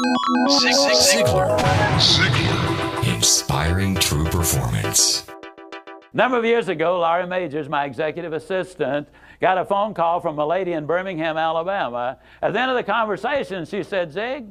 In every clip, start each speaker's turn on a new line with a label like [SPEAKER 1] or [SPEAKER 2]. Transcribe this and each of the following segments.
[SPEAKER 1] Zig Ziglar. Inspiring true performance.
[SPEAKER 2] A number of years ago, Laurie Majors, my executive assistant, got a phone call from a lady in Birmingham, Alabama. At the end of the conversation, she said, Zig,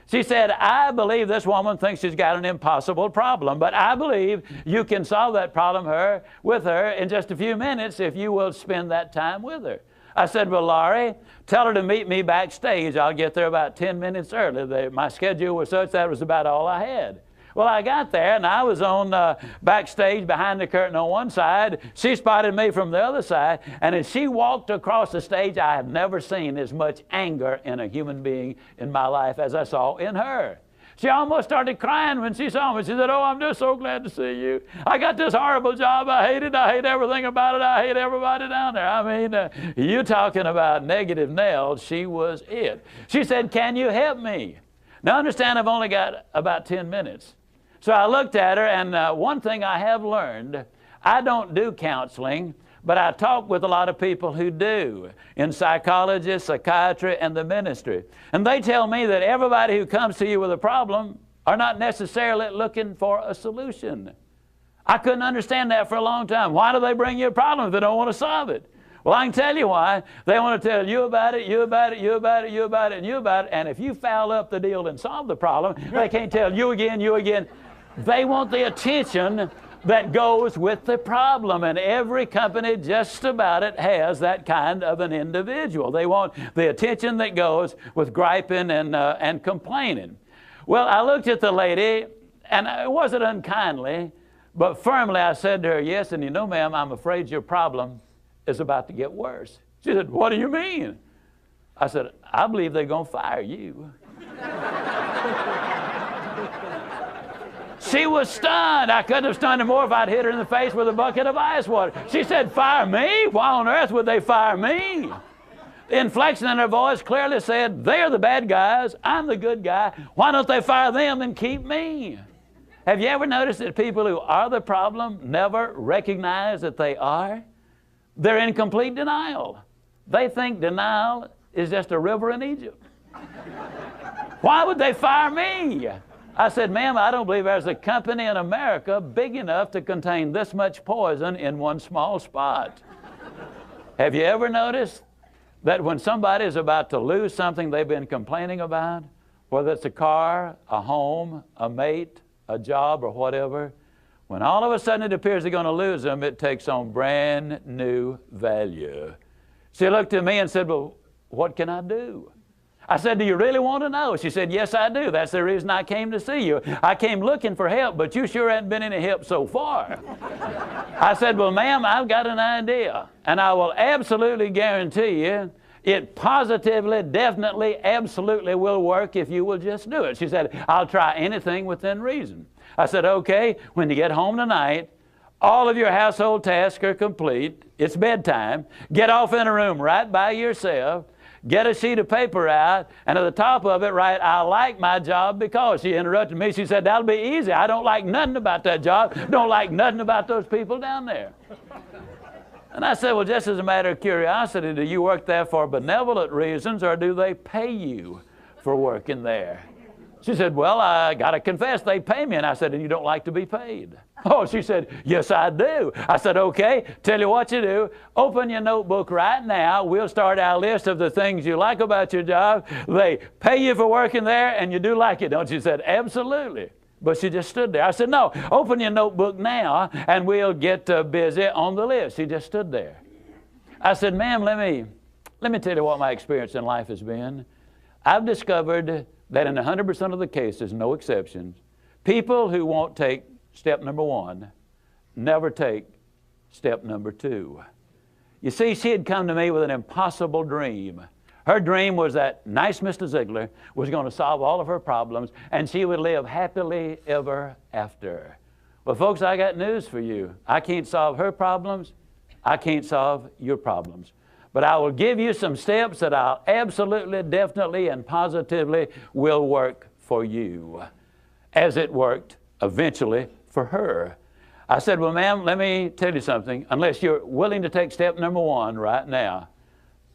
[SPEAKER 2] she said, I believe this woman thinks she's got an impossible problem, but I believe you can solve that problem with her in just a few minutes if you will spend that time with her. I said, well, Laurie, tell her to meet me backstage. I'll get there about 10 minutes early. My schedule was such that was about all I had. Well, I got there, and I was on backstage behind the curtain on one side. She spotted me from the other side, and as she walked across the stage, I have never seen as much anger in a human being in my life as I saw in her. She almost started crying when she saw me. She said, oh, I'm just so glad to see you. I got this horrible job. I hate it. I hate everything about it. I hate everybody down there. I mean, you talking about negative nails, she was it. She said, can you help me? Now, understand, I've only got about 10 minutes. So I looked at her, and one thing I have learned, I don't do counseling, but I talk with a lot of people who do, in psychology, psychiatry, and the ministry. And they tell me that everybody who comes to you with a problem are not necessarily looking for a solution. I couldn't understand that for a long time. Why do they bring you a problem if they don't want to solve it? Well, I can tell you why. They want to tell you about it, you about it, you about it, you about it, and you about it. And if you foul up the deal and solve the problem, they can't tell you again, you again. They want the attention that goes with the problem, and every company just about it has that kind of an individual. They want the attention that goes with griping and complaining. Well, I looked at the lady, and it wasn't unkindly, but firmly I said to her, yes, and you know, ma'am, I'm afraid your problem is about to get worse. She said, what do you mean? I said, I believe they're going to fire you. She was stunned. I couldn't have stunned her more if I'd hit her in the face with a bucket of ice water. She said, fire me? Why on earth would they fire me? The inflection in her voice clearly said, they're the bad guys, I'm the good guy. Why don't they fire them and keep me? Have you ever noticed that people who are the problem never recognize that they are? They're in complete denial. They think denial is just a river in Egypt. Why would they fire me? I said, ma'am, I don't believe there's a company in America big enough to contain this much poison in one small spot. Have you ever noticed that when somebody is about to lose something they've been complaining about, whether it's a car, a home, a mate, a job, or whatever, when all of a sudden it appears they're going to lose them, it takes on brand new value. She looked at me and said, well, what can I do? I said, do you really want to know? She said, yes, I do. That's the reason I came to see you. I came looking for help, but you sure haven't been any help so far. I said, well, ma'am, I've got an idea, and I will absolutely guarantee you it positively, definitely, absolutely will work if you will just do it. She said, I'll try anything within reason. I said, okay, when you get home tonight, all of your household tasks are complete. It's bedtime. Get off in a room right by yourself. Get a sheet of paper out, and at the top of it, write, I like my job because. She interrupted me. She said, that'll be easy. I don't like nothing about that job. Don't like nothing about those people down there. And I said, well, just as a matter of curiosity, do you work there for benevolent reasons, or do they pay you for working there? She said, well, I got to confess, they pay me. And I said, and you don't like to be paid? Oh, she said, yes, I do. I said, okay, tell you what you do. Open your notebook right now. We'll start our list of the things you like about your job. They pay you for working there, and you do like it, don't you? She said, absolutely. But she just stood there. I said, no, open your notebook now, and we'll get busy on the list. She just stood there. I said, ma'am, let me tell you what my experience in life has been. I've discovered that in 100% of the cases, no exceptions, people who won't take step number one never take step number two. You see, she had come to me with an impossible dream. Her dream was that nice Mr. Ziglar was going to solve all of her problems, and she would live happily ever after. Well, folks, I got news for you. I can't solve her problems. I can't solve your problems. But I will give you some steps that I'll absolutely, definitely, and positively will work for you, as it worked eventually for her. I said, well, ma'am, let me tell you something. Unless you're willing to take step number one right now,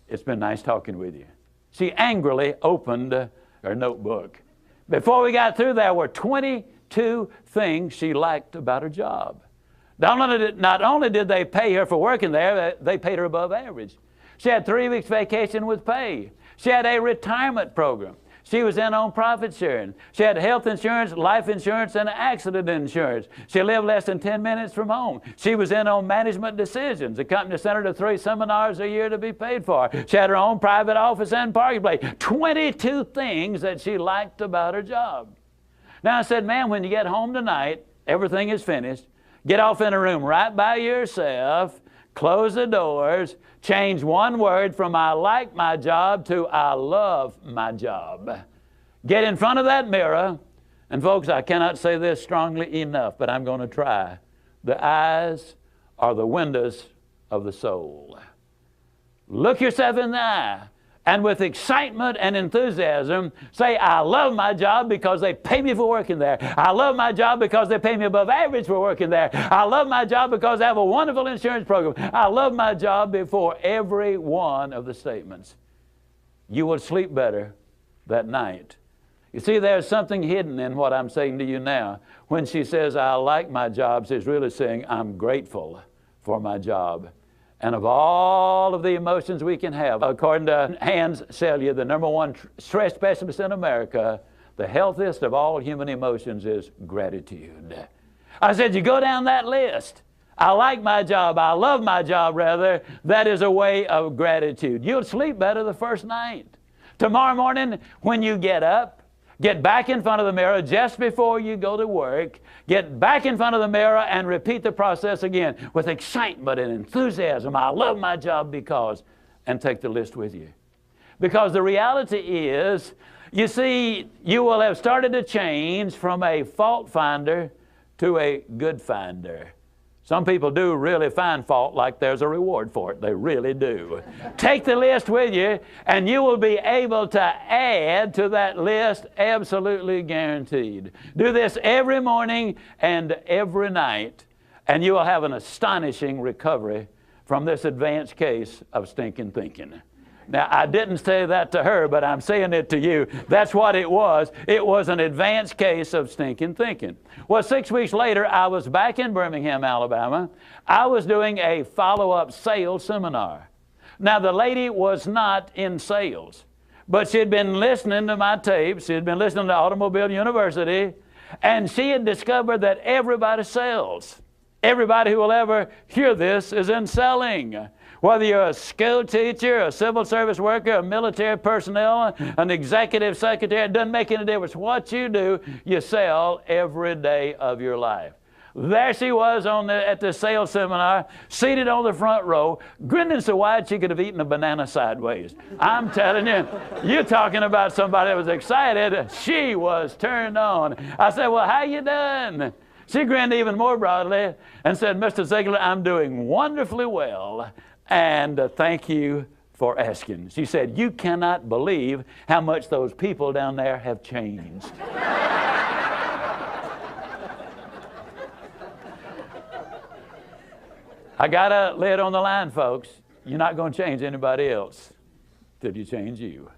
[SPEAKER 2] it's been nice talking with you. She angrily opened her notebook. Before we got through, there were 22 things she liked about her job. Not only did they pay her for working there, they paid her above average. She had 3 weeks vacation with pay. She had a retirement program. She was in on profit sharing. She had health insurance, life insurance, and accident insurance. She lived less than 10 minutes from home. She was in on management decisions. The company sent her to 3 seminars a year to be paid for. She had her own private office and parking place. 22 things that she liked about her job. Now I said, man, when you get home tonight, everything is finished. Get off in a room right by yourself. Close the doors, change one word from I like my job to I love my job. Get in front of that mirror, and folks, I cannot say this strongly enough, but I'm going to try. The eyes are the windows of the soul. Look yourself in the eye, and with excitement and enthusiasm, say, I love my job because they pay me for working there. I love my job because they pay me above average for working there. I love my job because I have a wonderful insurance program. I love my job before every one of the statements. You will sleep better that night. You see, there's something hidden in what I'm saying to you now. When she says, I like my job, she's really saying, I'm grateful for my job. And of all of the emotions we can have, according to Hans Selye, the #1 stress specialist in America, the healthiest of all human emotions is gratitude. I said, you go down that list. I like my job. I love my job, rather. That is a way of gratitude. You'll sleep better the first night. Tomorrow morning, when you get up, get back in front of the mirror just before you go to work. Get back in front of the mirror and repeat the process again with excitement and enthusiasm. I love my job because, and take the list with you. Because the reality is, you see, you will have started to change from a fault finder to a good finder. Some people do really find fault like there's a reward for it. They really do. Take the list with you, and you will be able to add to that list, absolutely guaranteed. Do this every morning and every night, and you will have an astonishing recovery from this advanced case of stinking thinking. Now, I didn't say that to her, but I'm saying it to you. That's what it was. It was an advanced case of stinking thinking. Well, 6 weeks later, I was back in Birmingham, Alabama. I was doing a follow-up sales seminar. Now, the lady was not in sales, but she had been listening to my tapes. She had been listening to Automobile University, and she had discovered that everybody sells. Everybody who will ever hear this is in selling. Whether you're a school teacher, a civil service worker, a military personnel, an executive secretary, it doesn't make any difference. What you do, you sell every day of your life. There she was at the sales seminar, seated on the front row, grinning so wide she could have eaten a banana sideways. I'm telling you, you're talking about somebody that was excited. She was turned on. I said, well, how you doing? She grinned even more broadly and said, Mr. Ziglar, I'm doing wonderfully well. And thank you for asking. She said, you cannot believe how much those people down there have changed. I got to lay it on the line, folks. You're not going to change anybody else till you change you.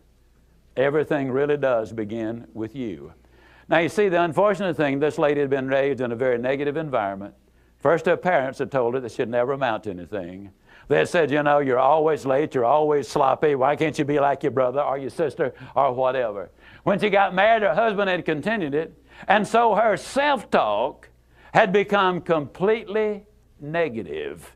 [SPEAKER 2] Everything really does begin with you. Now, you see, the unfortunate thing, this lady had been raised in a very negative environment. First, her parents had told her that she'd never amount to anything. They said, you know, you're always late, you're always sloppy, why can't you be like your brother or your sister or whatever? When she got married, her husband had continued it, and so her self-talk had become completely negative.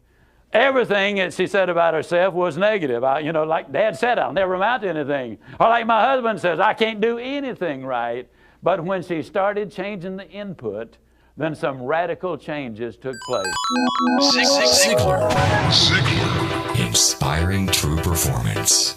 [SPEAKER 2] Everything that she said about herself was negative. You know, like Dad said, I'll never amount to anything. Or like my husband says, I can't do anything right. But when she started changing the input, then some radical changes took place.
[SPEAKER 1] Zig Ziglar. Inspiring true performance.